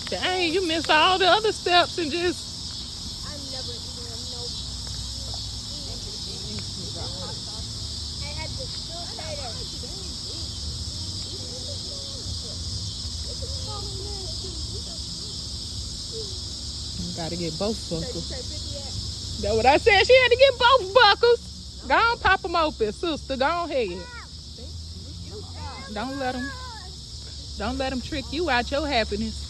Dang, you missed all the other steps and just I'm never eating them. No. I had the still tighter. gotta get both buckles. That's what I said. She had to get both buckles. Go on, pop them open, sister. Go on ahead. Don't let them trick you out your happiness.